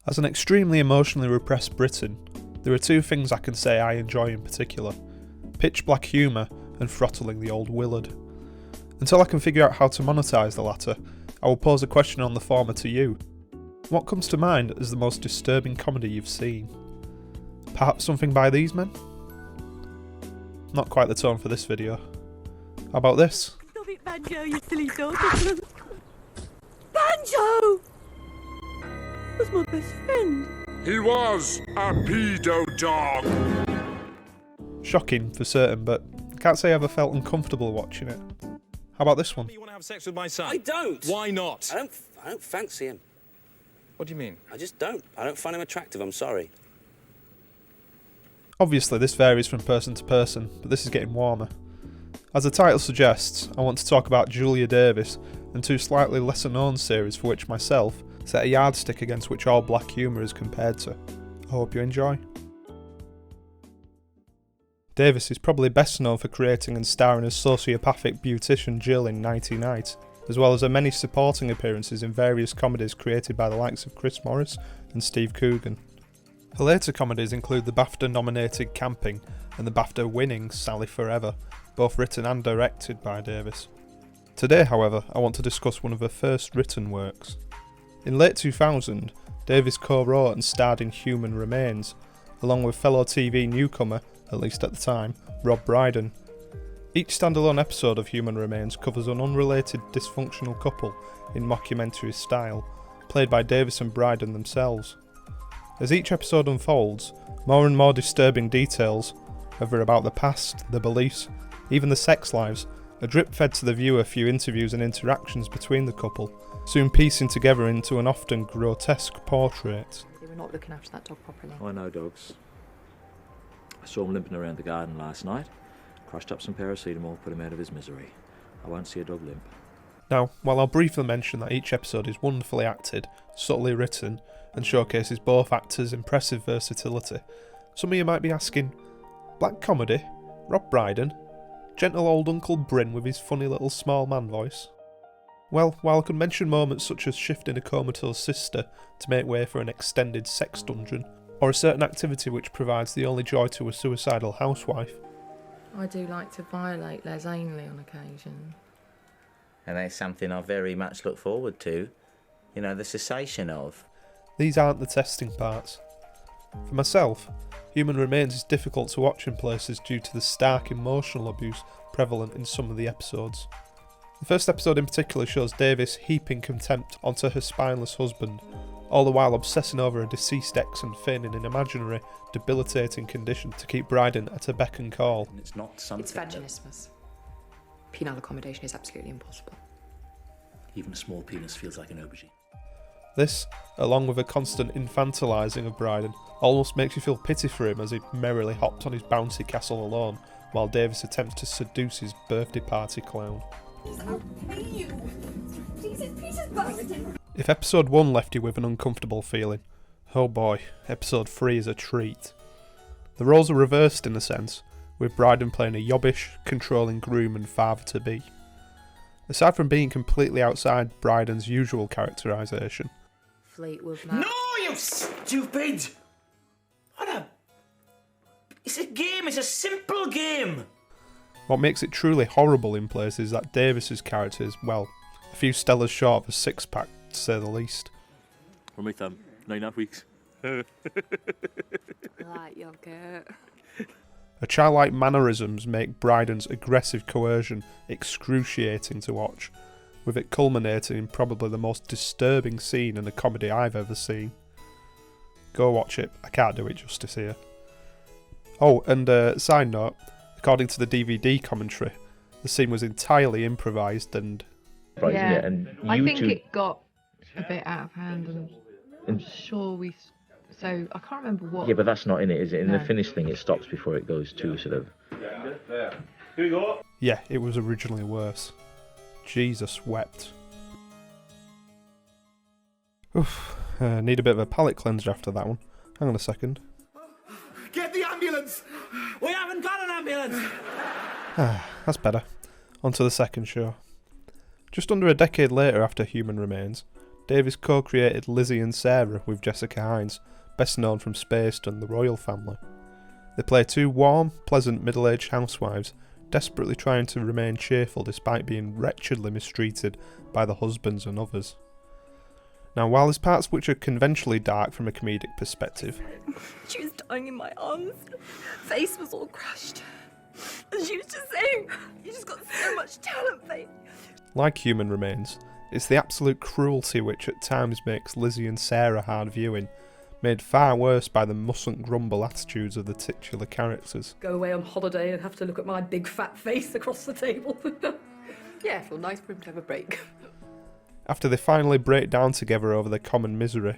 As an extremely emotionally repressed Briton, there are two things I can say I enjoy in particular: pitch black humour and throttling the old Willard. Until I can figure out how to monetise the latter, I will pose a question on the former to you. What comes to mind as the most disturbing comedy you've seen? Perhaps something by these men? Not quite the tone for this video. How about this? Stop it, Banjo, you silly dog. Banjo! Was my best friend. He was a pedo dog. Shocking for certain, but I can't say I ever felt uncomfortable watching it. How about this one? You want to have sex with my son? I don't. Why not? I don't fancy him. What do you mean? I just don't. I don't find him attractive, I'm sorry. Obviously this varies from person to person, but this is getting warmer. As the title suggests, I want to talk about Julia Davis and two slightly lesser known series for which myself set a yardstick against which all black humour is compared to. I hope you enjoy. Davis is probably best known for creating and starring as sociopathic beautician Jill in Nighty Night, as well as her many supporting appearances in various comedies created by the likes of Chris Morris and Steve Coogan. Her later comedies include the BAFTA-nominated Camping and the BAFTA-winning Sally Forever, both written and directed by Davis. Today, however, I want to discuss one of her first written works. In late 2000, Davis co-wrote and starred in Human Remains, along with fellow TV newcomer, at least at the time, Rob Brydon. Each standalone episode of Human Remains covers an unrelated dysfunctional couple in mockumentary style, played by Davis and Brydon themselves. As each episode unfolds, more and more disturbing details, whether about the past, the beliefs, even the sex lives, are drip-fed to the viewer through interviews and interactions between the couple, soon piecing together into an often grotesque portrait. They were not looking after that dog properly. I know dogs. I saw him limping around the garden last night, crushed up some paracetamol, put him out of his misery. I won't see a dog limp. Now, while I'll briefly mention that each episode is wonderfully acted, subtly written, and showcases both actors' impressive versatility, some of you might be asking, black comedy? Rob Brydon? Gentle old Uncle Bryn with his funny little small man voice? Well, while I could mention moments such as shifting a comatose sister to make way for an extended sex dungeon, or a certain activity which provides the only joy to a suicidal housewife. I do like to violate Les anally on occasion. And that's something I very much look forward to. You know, the cessation of. These aren't the testing parts. For myself, Human Remains is difficult to watch in places due to the stark emotional abuse prevalent in some of the episodes. The first episode in particular shows Davis heaping contempt onto her spineless husband, all the while obsessing over a deceased ex and feigning an imaginary, debilitating condition to keep Brydon at her beck and call. It's not something. It's vaginismus. Penile accommodation is absolutely impossible. Even a small penis feels like an aubergine. This, along with a constant infantilising of Brydon, almost makes you feel pity for him as he merrily hopped on his bouncy castle alone, while Davis attempts to seduce his birthday party clown. If episode 1 left you with an uncomfortable feeling, oh boy, episode 3 is a treat. The roles are reversed in a sense, with Brydon playing a yobbish, controlling groom and father-to-be. Aside from being completely outside Brydon's usual characterisation. Fleetwood No, you stupid! It's a game, it's a simple game! What makes it truly horrible in places is that Davis's character is, well, a few stellars short of a six-pack, to say the least. From my thumb, 9.5 weeks. Like yogurt. Her childlike mannerisms make Brydon's aggressive coercion excruciating to watch, with it culminating in probably the most disturbing scene in a comedy I've ever seen. Go watch it, I can't do it justice here. Oh, and side note, according to the DVD commentary, the scene was entirely improvised and... Right, Yeah, isn't it? And I think YouTube- it got a bit out of hand, and I'm sure we. So I can't remember what. Yeah, but that's not in it, is it? In No. the finished thing, it stops before it goes to sort of... Yeah, it was originally worse. Jesus wept. Oof, need a bit of a palate cleanser after that one. Hang on a second. Get the ambulance! We haven't got an ambulance! That's better. On to the second show. Just under a decade later after Human Remains, Davis co-created Lizzie and Sarah with Jessica Hines, best known from Spaced and The Royal Family. They play two warm, pleasant middle-aged housewives, desperately trying to remain cheerful despite being wretchedly mistreated by the husbands and others. Now, while there's parts which are conventionally dark from a comedic perspective, She was dying in my arms. Face was all crushed. And she was just saying, you just got so much talent, Faith. like Human Remains, it's the absolute cruelty which at times makes Lizzie and Sarah hard viewing, made far worse by the mustn't grumble attitudes of the titular characters. Go away on holiday and have to look at my big fat face across the table. Yeah, well, nice for him to have a break. After they finally break down together over their common misery,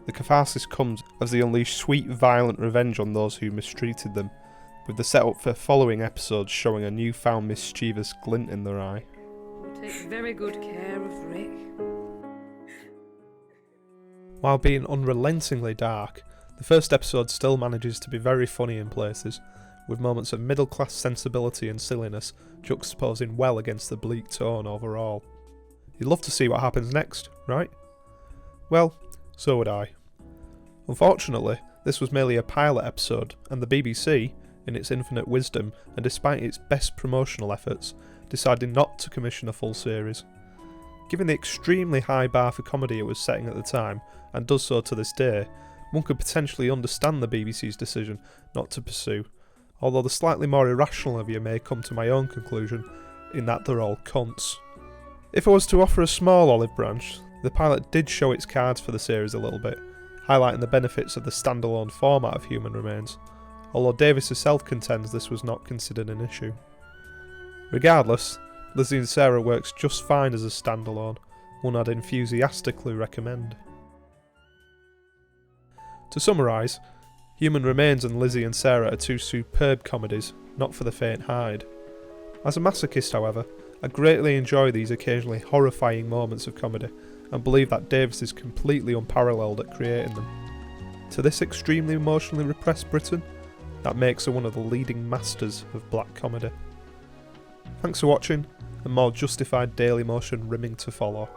the catharsis comes as they unleash sweet, violent revenge on those who mistreated them, with the setup for following episodes showing a newfound mischievous glint in their eye. Take very good care of Rick. While being unrelentingly dark, the first episode still manages to be very funny in places, with moments of middle-class sensibility and silliness juxtaposing well against the bleak tone overall. You'd love to see what happens next, right? Well, so would I. Unfortunately, this was merely a pilot episode, and the BBC, in its infinite wisdom and despite its best promotional efforts, decided not to commission a full series. Given the extremely high bar for comedy it was setting at the time, and does so to this day, one could potentially understand the BBC's decision not to pursue, although the slightly more irrational of you may come to my own conclusion, in that they're all cunts. If I was to offer a small olive branch, the pilot did show its cards for the series a little bit, highlighting the benefits of the standalone format of Human Remains, although Davis herself contends this was not considered an issue. Regardless, Lizzie and Sarah works just fine as a standalone, one I'd enthusiastically recommend. To summarise, Human Remains and Lizzie and Sarah are two superb comedies, not for the faint-hearted. As a masochist, however, I greatly enjoy these occasionally horrifying moments of comedy, and believe that Davis is completely unparalleled at creating them. To this extremely emotionally repressed Britain, that makes her one of the leading masters of black comedy. Thanks for watching, and more justified Daily Motion rimming to follow.